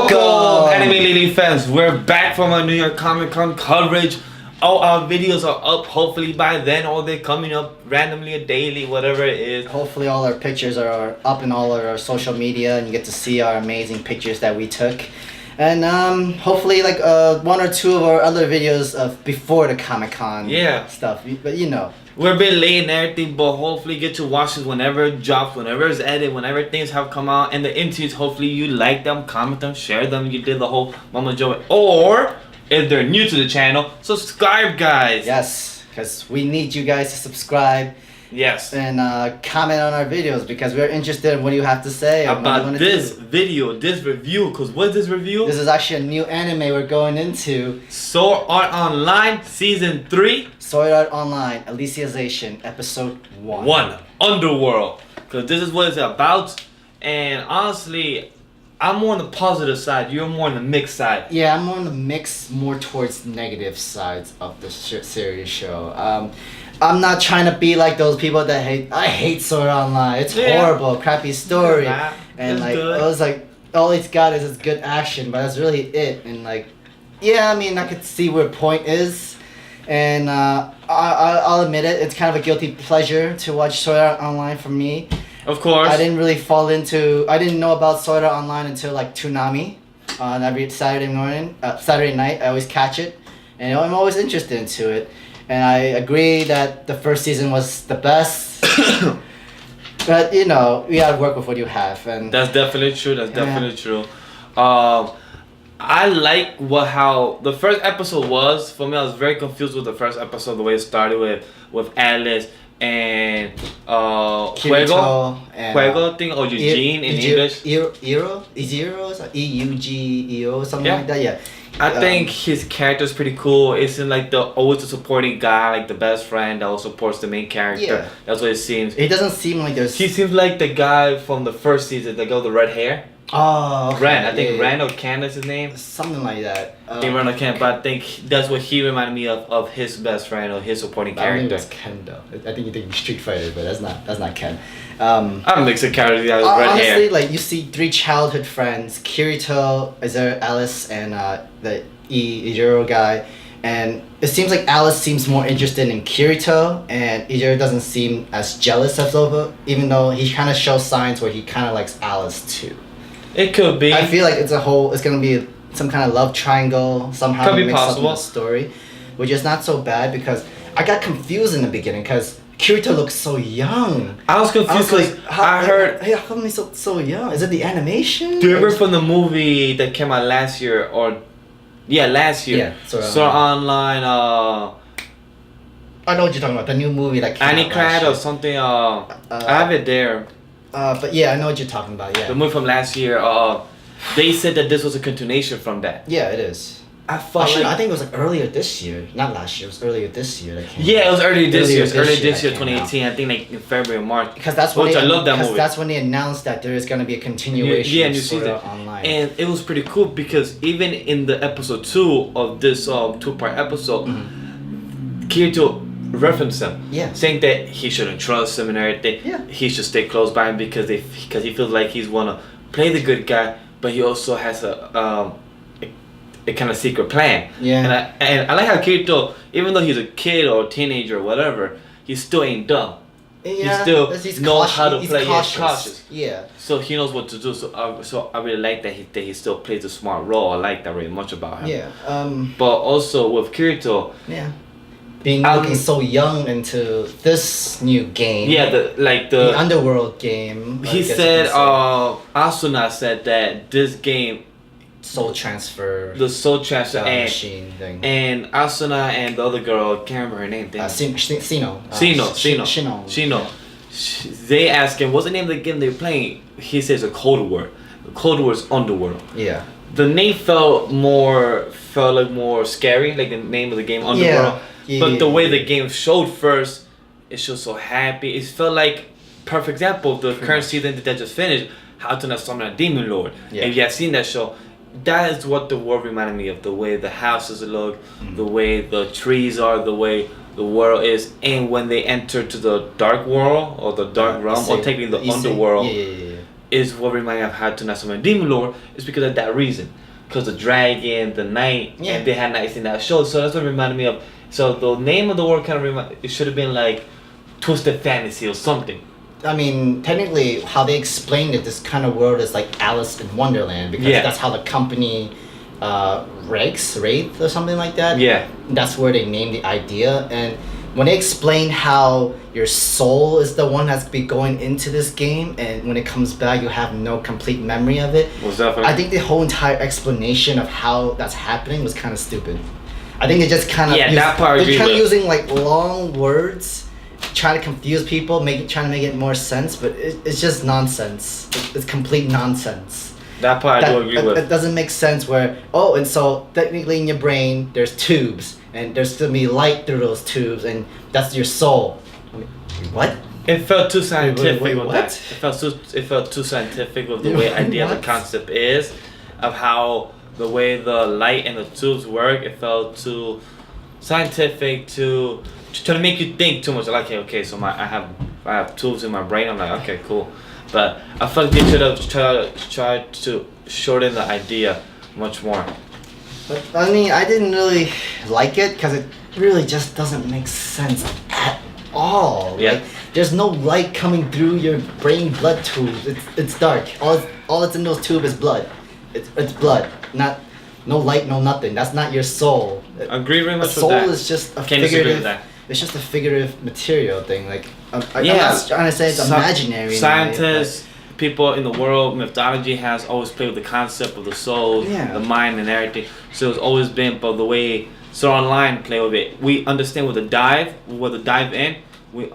Welcome, Anime Lady fans. We're back from our New York Comic Con coverage. All our videos are up hopefully by then, or they're coming up randomly or daily, whatever it is. Hopefully all our pictures are up in all of our social media and you get to see our amazing pictures that we took. And hopefully like one or two of our other videos of before the Comic Con stuff. But you know. We're a bit late and everything, but hopefully get to watch this whenever it drops, whenever it's edited, whenever things have come out. And the interviews, hopefully you like them, comment them, share them. You did the whole Mama Joe. Or, if they're new to the channel, subscribe, guys. Yes, because we need you guys to subscribe. Yes. And comment on our videos because we're interested in what you have to say about this video, this review. Because what's this review? This is actually a new anime we're going into. Sword Art Online Season 3. Sword Art Online Alicization Episode 1. 1. Underworld. Because this is what it's about. And honestly, I'm more on the positive side. You're more on the mixed side. Yeah, I'm more on the mix, more towards negative sides of the series show. I'm not trying to be like those people that hate Sword Art Online. It's horrible, crappy story, and like good. It was like all it's got is its good action, but that's really it. And like, yeah, I mean, I could see where point is, and I'll admit it. It's kind of a guilty pleasure to watch Sword Art Online for me. Of course. I didn't really I didn't know about Sword Art Online until like Toonami on every Saturday night. I always catch it, and I'm always interested into it. And I agree that the first season was the best. But you know, we gotta work with what you have, and that's definitely true. That's definitely true. I like how the first episode was. For me, I was very confused with the first episode, the way it started with Alice and Kirito and Juego thing, or Eugene in English. E-U-G-E-O, something like that. Yeah. I think his character is pretty cool. It's like always the supporting guy, like the best friend that supports the main character. Yeah. That's what it seems. It doesn't seem like there's. He seems like the guy from the first season, the guy with the red hair. Oh. Okay. Ren. I think Ren or Ken is his name. Something like that. I think Ren or Ken, but I think that's what he reminded me of his best friend or his supporting character. I think it's Ken though. I think you're thinking Street Fighter, but that's not Ken. I'm mixing characters that with red hair. Honestly, like you see 3 childhood friends: Kirito, Alice, and the Ijiro guy. And it seems like Alice seems more interested in Kirito, and Ijiro doesn't seem as jealous of Loba, even though he kind of shows signs where he kind of likes Alice too. It could be. I feel like it's gonna be some kind of love triangle somehow. Could be possible. Up in the story, which is not so bad because I got confused in the beginning because Kirito looks so young. I was confused because I heard. Hey, how come he's so young? Is it the animation? Do you remember from the movie that came out last year last year? Yeah, Sword Online. I know what you're talking about. The new movie that came out Anicrad or something. I have it there. But yeah, I know what you're talking about. Yeah. The movie from last year. They said that this was a continuation from that. Yeah, it is. I think it was like earlier this year, not last year. It was earlier this year that came out. Yeah, it was earlier this year. 2018. I think like in February or March. Because I love that movie. That's when they announced that there is going to be a continuation of Sword Art Online. And it was pretty cool because even in the episode 2 of this 2-part episode, Kirito referenced him, saying that he shouldn't trust him and everything. Yeah. He should stay close by him because he feels like he's wanna play the good guy, but he also has a kind of secret plan. Yeah. And I like how Kirito, even though he's a kid or a teenager or whatever, he still ain't dumb. Yeah, he still knows how to play. Cautious. He's cautious. Yeah. So he knows what to do. So I really like that he still plays a smart role. I like that really much about him. Yeah. But also with Kirito. Yeah. Looking so young into this new game. Yeah, the Underworld game. He said, Asuna said that this game. Soul transfer. The soul transfer machine thing. And Asuna and the other girl, can't remember her name. Shino. They ask him, what's the name of the game they're playing? He says a code word. The code word is Underworld. Yeah. The name felt like more scary, like the name of the game, Underworld. Yeah. But the way the game showed first, it showed so happy. It felt like perfect example of the current season that just finished, How to Not Summon a Demon Lord. Yeah. If you have seen that show, that is what the world reminded me of. The way the houses look, the way the trees are, the way the world is. And when they enter to the dark world or the dark realm, or technically the underworld, is what reminded me of how to not so Demon Lord is because of that reason. Because the dragon, the knight, and they had knights in that show. So that's what reminded me of. So the name of the world kind of it should have been like Twisted Fantasy or something. I mean, technically, how they explained it, this kind of world is like Alice in Wonderland because that's how the company Wraith or something like that. Yeah. That's where they named the idea. And when they explain how your soul is the one that's be going into this game, and when it comes back, you have no complete memory of it. Was definitely. I think the whole entire explanation of how that's happening was kind of stupid. I think they just kind of that part. They're kind of using like long words. Trying to confuse people, trying to make it more sense, but it's just nonsense. It's complete nonsense. That part I do agree with. It doesn't make sense where, and so technically in your brain, there's tubes, and there's going to be light through those tubes, and that's your soul. I mean, what? It felt too scientific wait, with what? that. It felt too scientific with the way idea of the concept is, of how the way the light and the tubes work. It felt too scientific to make you think too much. Like, okay, so I have tubes in my brain. I'm like, okay, cool. But I felt they should have tried to shorten the idea much more. But I mean, I didn't really like it because it really just doesn't make sense at all. Yeah. Like, there's no light coming through your brain blood tubes. It's dark. All that's in those tubes is blood. It's blood, no light, no nothing. That's not your soul. I agree very much with soul that. is just a Can't disagree figurative. with that. It's just a figurative material thing. Like I'm not trying to say it's imaginary. Scientists, people in the world, mythology has always played with the concept of the soul, the mind, and everything. So it's always been, but the way Online play with it, we understand with the dive in. We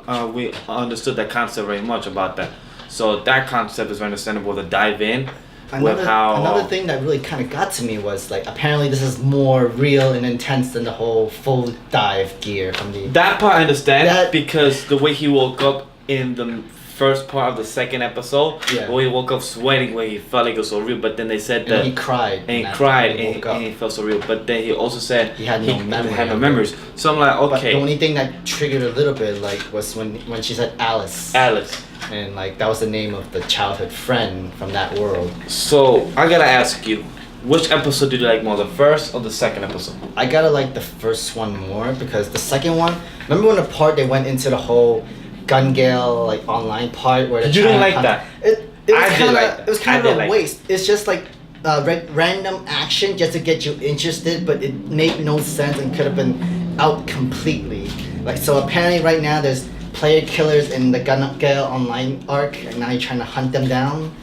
understood that concept very much about that. So that concept is very understandable. The dive in. Another thing that really kind of got to me was like apparently this is more real and intense than the whole full dive gear from the. That part I understand because the way he woke up in the first part of the second episode, the way he woke up sweating, where he felt like it was so real. But then they said that he cried and he felt so real. But then he also said he had no memories. So I'm like, okay. But the only thing that triggered a little bit like was when she said Alice. And like that was the name of the childhood friend from that world. So I gotta ask you, which episode did you like more, the first or the second episode? I gotta like the first one more because the second one. Remember when the part they went into the whole Gun Gale like online part where you didn't like that? It was kind of a waste. It's just like random action just to get you interested, but it made no sense and could have been out completely. Like so apparently right now there's player killers in the Gun Gale online arc, and now you're trying to hunt them down.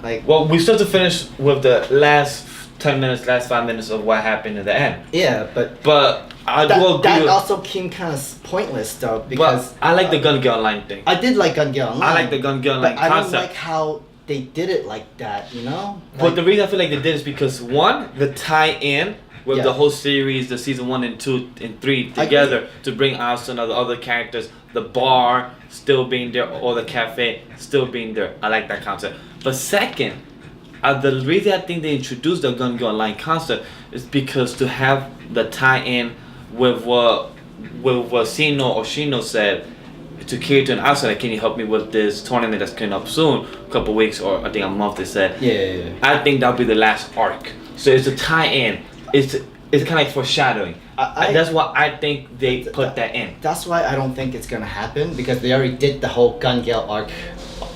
Like, well, we still have to finish with the last 5 minutes of what happened in the end. Yeah, but I do agree. That also came kind of pointless though because I like the Gun Gale Online thing. I did like Gun Gale Online. I like the Gun Gale Online concept. I don't like how they did it like that, you know. But the reason I feel like they did is because one, the tie-in with the whole series, the season 1 and 2 and 3 together to bring out some of the other characters. The bar still being there, or the cafe still being there. I like that concept. But second, the reason I think they introduced the Gun Gale Online concept is because to have the tie-in with what Shino said to Kirito and outside, can you help me with this tournament that's coming up soon, a couple weeks or I think a month they said. Yeah. I think that'll be the last arc. So it's a tie-in. It's kind of like foreshadowing. That's why I think they put that in. That's why I don't think it's gonna happen because they already did the whole Gun Gale arc,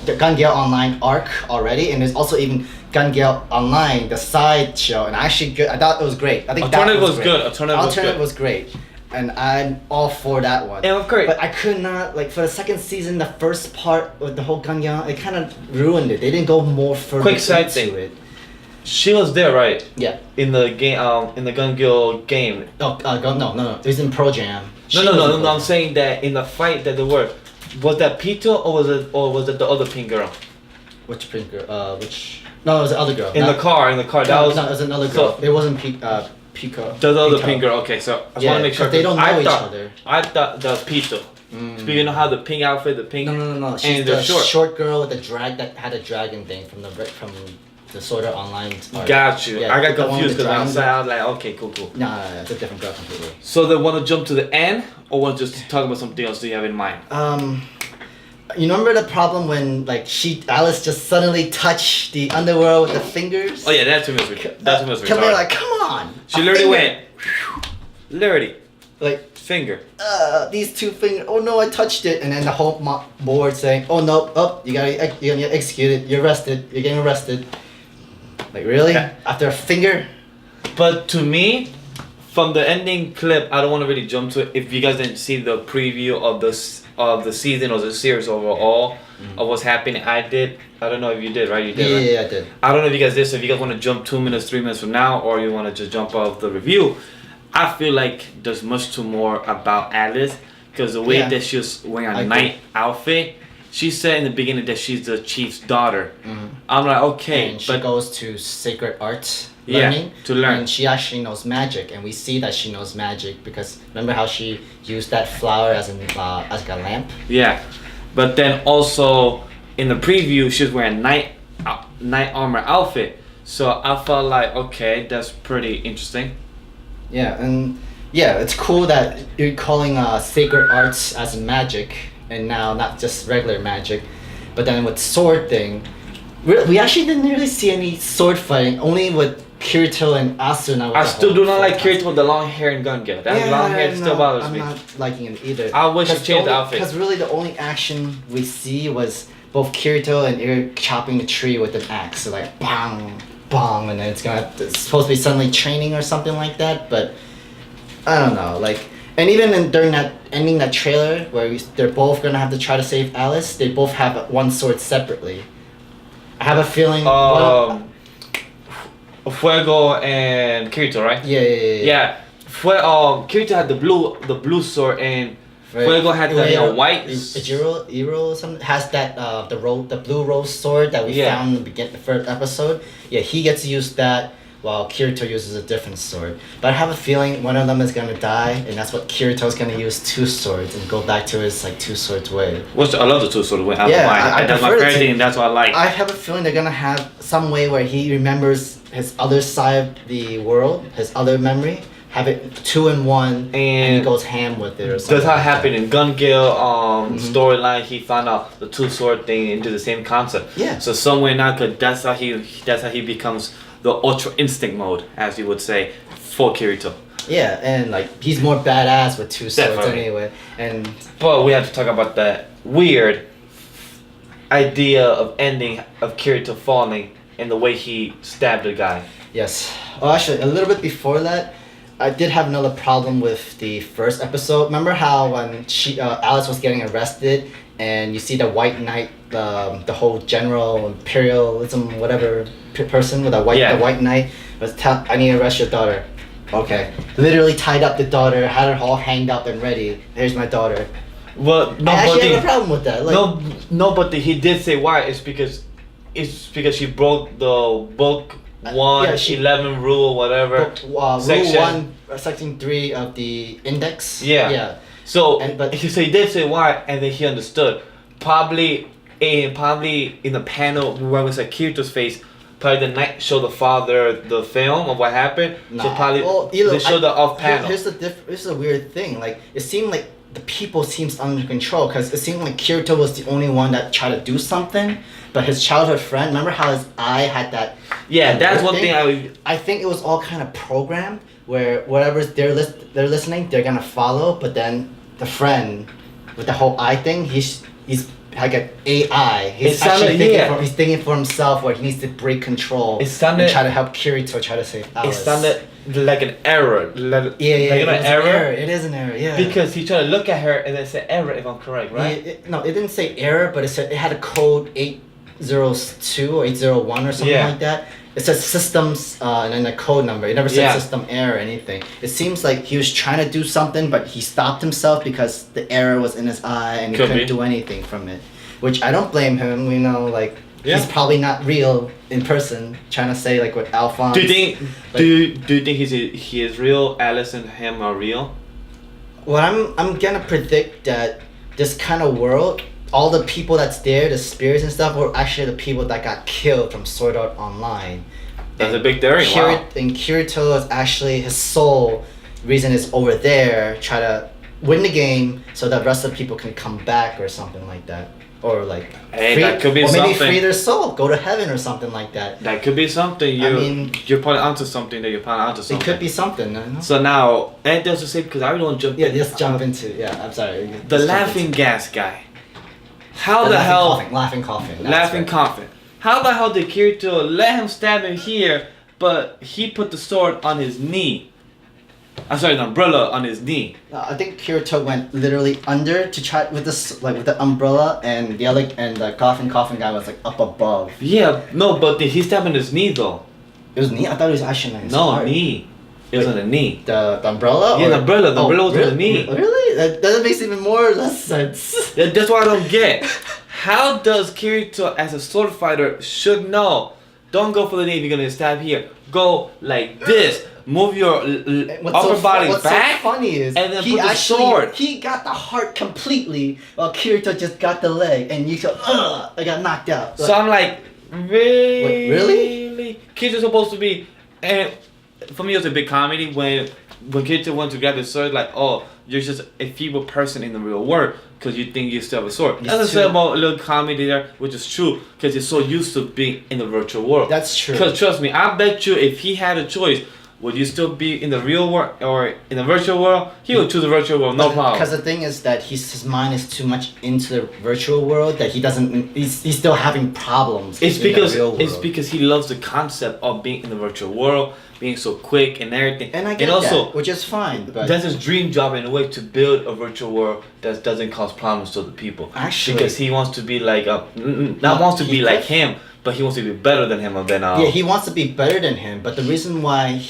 the Gun Gale Online arc already, and there's also even Gun Gale Online, the side show, and actually good. I thought it was great. I think Alternative was good. Alternative was great, and I'm all for that one. And of course, but I could not like for the second season, the first part with the whole Gun Gale, it kind of ruined it. They didn't go more further into it. She was there, right? Yeah. In the game, in the Gun Gale game. No. It was in Pro Jam. No. I'm saying that in the fight that they were, was that Pito or was it the other pink girl? Which pink girl? No, it was the other girl. In the car. That was. No, it was another girl. It wasn't Pico. The other pink girl. Okay, so I want to make sure they don't know each other. I thought the Pito. You know how the pink outfit, the pink. No. She's the short girl with the that had a dragon thing from the Sword Art Online arc. Got you. Yeah, I got confused because outside I was like, okay, cool. No, it's a different girl completely. So they want to jump to the end, or want to just talk about something else? Do you have in mind? You remember the problem when like Alice just suddenly touched the underworld with the fingers? Oh yeah, that's too much. That's too much. Camille like, come on. She literally went. Literally. Like finger. These two fingers. Oh no, I touched it, and then the whole board saying, "Oh no, you're gonna get executed. You're arrested. You're getting arrested." Like really? After a finger? But to me, from the ending clip, I don't want to really jump to it. If you guys didn't see the preview of the season or the series overall of what's happening, I did. I don't know if you did, right? You did, right? Yeah, I did. I don't know if you guys did. So if you guys want to jump 2 minutes, 3 minutes from now, or you want to just jump off the review, I feel like there's much too more about Alice because the way that she was wearing a night outfit. She said in the beginning that she's the chief's daughter. I'm like, okay, and she goes to sacred arts learning to learn. And she actually knows magic, and we see that she knows magic because remember how she used that flower as like a lamp. Yeah, but then also in the preview she was wearing night armor outfit, so I felt like okay, that's pretty interesting. Yeah, and it's cool that you're calling sacred arts as magic. And now not just regular magic, but then with sword thing, we actually didn't really see any sword fighting. Only with Kirito and Asuna. I still do not like Kirito with the long hair and gun gear. That long hair still bothers me. I'm not liking it either. I wish you changed the outfit. Because really the only action we see was both Kirito and Ir chopping the tree with an axe. So like bang, bang, and then it's supposed to be suddenly training or something like that. But I don't know, like. And even during that ending that trailer where they're both gonna have to try to save Alice, they both have one sword separately. I have a feeling. Fuego and Kirito, right? Yeah. Kirito had the blue sword and Fuego had the white. Iro something has that the blue rose sword that we found in the first episode. Yeah, he gets to use that. While Kirito uses a different sword. But I have a feeling one of them is gonna die, and that's what Kirito's gonna use two swords and go back to his like two swords way. I love the two sword way. That's my favorite thing, and that's what I like. I have a feeling they're gonna have some way where he remembers his other side of the world, his other memory, have it 2 in 1, and he goes ham with it or something. That's how it happened in Gun Gale storyline. He found out the two sword thing into the same concept. Yeah. So somewhere now, that's how he becomes the Ultra Instinct mode, as you would say, for Kirito. Yeah, and like he's more badass with two swords anyway. But we have to talk about that weird idea of ending of Kirito falling and the way he stabbed the guy. Yes. Well, actually, a little bit before that, I did have another problem with the first episode. Remember how when Alice was getting arrested, and you see the White Knight, the whole general imperialism, whatever person with the White Knight was I need to arrest your daughter. Okay. Literally tied up the daughter, had her all hanged up and ready. Here's my daughter. Well, no, I actually have a problem with that. Like, but he did say why. It's because she broke the book 11 rule, whatever. Rule 1, section 3 of the index. Yeah. So, he did say why, and then he understood. Probably in the panel where it was like Kirito's face, probably the night showed the father the film of what happened. Nah. So probably they showed the off panel. Here's the weird thing. Like it seemed like the people seems under control because it seemed like Kirito was the only one that tried to do something, but his childhood friend. Remember how his eye had that? Yeah, that's one thing I think it was all kind of programmed where whatever they're listening, they're gonna follow, but then the friend with the whole eye thing, he's like an AI. He's thinking for himself where he needs to break control and try to help Kirito try to save Alice. It sounded like an error. It is an error, yeah. Because he tried to look at her and then said error if I'm correct, right? It didn't say error, but it had a code 802 or 801 or something like that. It says systems and then a code number. It never said system error or anything. It seems like he was trying to do something, but he stopped himself because the error was in his eye and he couldn't do anything from it. Which I don't blame him. He's probably not real in person. Trying to say like with Alphonse. Do you think? Do you think he is real? Alice and him are real? Well, I'm gonna predict that this kind of world, all the people that's there, the spirits and stuff, were actually the people that got killed from Sword Art Online. That's a big theory. Wow. And Kirito is actually his soul reason is over there, try to win the game so that the rest of the people can come back or something like that. or like that could be or maybe something. free their soul, go to heaven or something like that. That could be something. You're probably onto something. That you're probably onto something. It could be something. You know? So now, and there's to say because I really don't jump. Yeah, just jump into. Yeah, I'm sorry. The laughing gas guy. How the hell? Laughing coughing. Laughing coughing. How the hell did Kirito let him stab him here, but he put the sword on his knee? I'm sorry, the umbrella on his knee. I think Kirito went literally under to try with this, like with the umbrella, and the coughing guy was like up above. Yeah, no, but did he stab in his knee though? It was knee. I thought it was actually on his heart. Knee. It was on the knee. The umbrella. Yeah, the umbrella. The umbrella was really? on the knee. Really? That makes even more or less sense. That's what I don't get. How does Kirito, as a sword fighter, should know? Don't go for the knee if you're gonna stab here. Go like this. Move your upper body what's back. so funny is and then put the sword. He got the heart completely, while Kirito just got the leg, and you go, I got knocked out. So I'm like, really? Really? Kirito's supposed to be, and for me it was a big comedy when Kirito went to grab the sword, like, oh, you're just a feeble person in the real world because you think you still have a sword. That's a about a little comedy there, which is true because you're so used to being in the virtual world. That's true. Because trust me, I bet you if he had a choice, would you still be in the real world or in the virtual world? He would choose the virtual world, no problem. Because the thing is that his mind is too much into the virtual world that he doesn't. He's still having problems. It's in the because real world. it's because he loves the concept of being in the virtual world, being so quick and everything. And I get also, that, which is fine. But that's his dream job in a way, to build a virtual world that doesn't cause problems to the people. Actually, because he wants to be like like him, but he wants to be better than him. Yeah, he wants to be better than him. But the reason why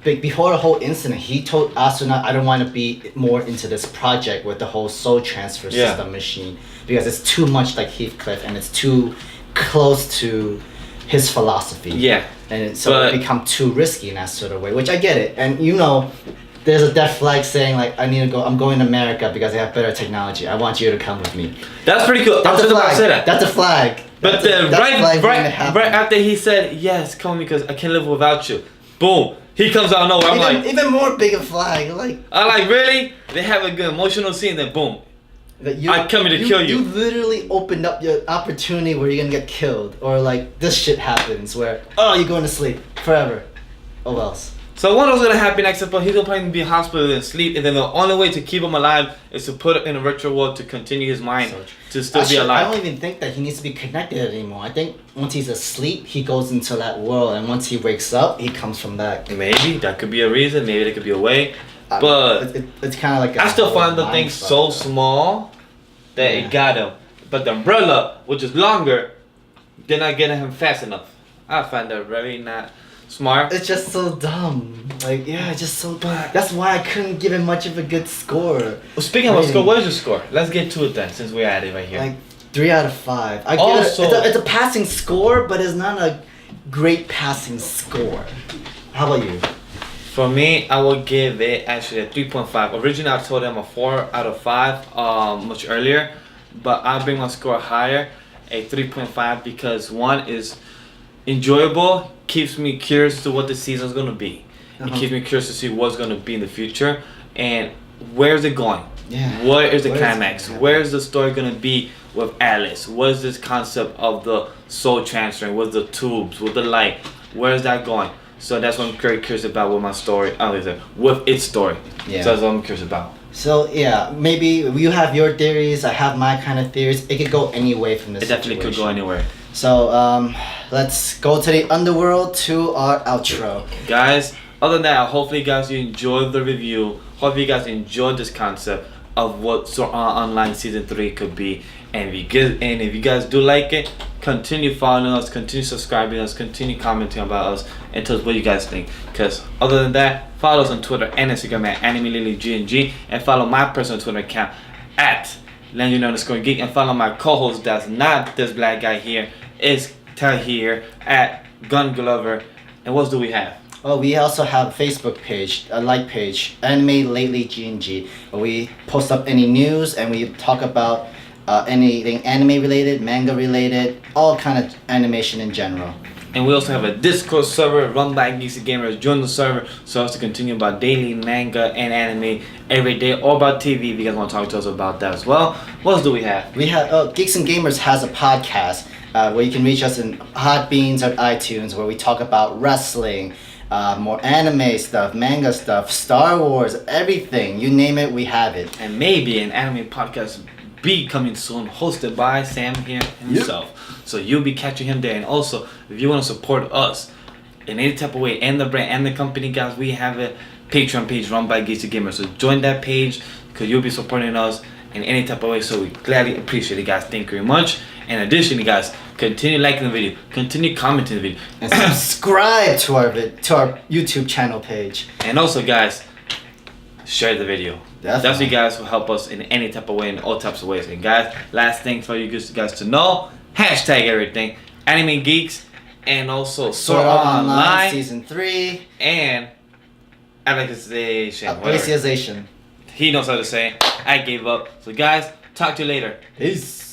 before the whole incident, he told Asuna, I don't want to be more into this project with the whole soul transfer system machine because it's too much like Heathcliff and it's too close to his philosophy. Yeah. And so it become too risky in that sort of way, which I get it. And there's a death flag saying like, I'm going to America because they have better technology. I want you to come with me. That's pretty cool. That's a flag. That's a flag. But then right after he said, yes, come because I can't live without you. Boom. He comes out of nowhere. I'm like, even more bigger flag. I'm like, really? They have a good emotional scene, then boom. I come here to kill you. You literally opened up your opportunity where you're gonna get killed, or like this shit happens where you're going to sleep forever. Oh else. So what was gonna happen next episode? He's gonna probably be in hospital and sleep, and then the only way to keep him alive is to put him in a virtual world to continue his mind to still be alive. I don't even think that he needs to be connected anymore. I think once he's asleep, he goes into that world, and once he wakes up, he comes from that. Maybe that could be a reason. Maybe there could be a way. But it's kind of like I still find the thing so small that it got him. But the umbrella, which is longer, they're not getting him fast enough. I find that very not smart. It's just so dumb. It's just so dumb. That's why I couldn't give it much of a good score. Well, speaking of score, what is your score? Let's get to it then, since we're at it right here. 3 out of 5. I give it it's a passing score, but it's not a great passing score. How about you? For me, I will give it actually a 3.5. Originally, I told him a 4 out of 5 much earlier, but I'll bring my score higher, a 3.5, because one is enjoyable, keeps me curious to what the season's gonna be. It keeps me curious to see what's gonna be in the future and where's it going. Yeah. Where is the climax? Where's the story gonna be with Alice? What is this concept of the soul transferring? What's the tubes? With the light? Where's that going? So that's what I'm very curious about with my story. With its story. Yeah. So that's what I'm curious about. So yeah, maybe you have your theories. I have my kind of theories. It could go any way from this. It definitely could go anywhere. So let's go to the underworld to our outro. Guys, other than that, hopefully guys you enjoyed the review. Hopefully you guys enjoyed this concept of what Sword Art Online Season 3 could be. And if you guys do like it, continue following us, continue subscribing us, continue commenting about us, and tell us what you guys think. Because other than that, follow us on Twitter and Instagram at AnimeLilyGNG, and follow my personal Twitter account at Legendary_Geek, and follow my co-host that's not this black guy here, is Tahir at Gun Glover. And what do we have? Oh, we also have a Facebook page, a like page, Anime Lately GNG, where we post up any news and we talk about anything anime related, manga related, all kind of animation in general. And we also have a Discord server run by Geeks Gamers. Join the server so as to continue about daily manga and anime every day, or about TV if you guys want to talk to us about that as well. What else do we have? We have Geeks and Gamers has a podcast where you can reach us in Hot Beans or iTunes, where we talk about wrestling, more anime stuff, manga stuff, Star Wars, everything. You name it, we have it. And maybe an anime podcast be coming soon, hosted by Sam here himself. So you'll be catching him there. And also, if you want to support us in any type of way, and the brand and the company, guys, we have a Patreon page run by Geeks Gamers. So join that page because you'll be supporting us in any type of way. So we gladly appreciate it, guys. Thank you very much. And additionally, guys, continue liking the video, continue commenting the video, and subscribe to our YouTube channel page. And also, guys, share the video. Definitely. That's you guys will help us in any type of way, in all types of ways. And guys, last thing for you guys to know, hashtag everything, Anime Geeks, and also Sword Art Online Season 3, and Alicization. Alicization. He knows how to say. I gave up. So guys, talk to you later. Peace.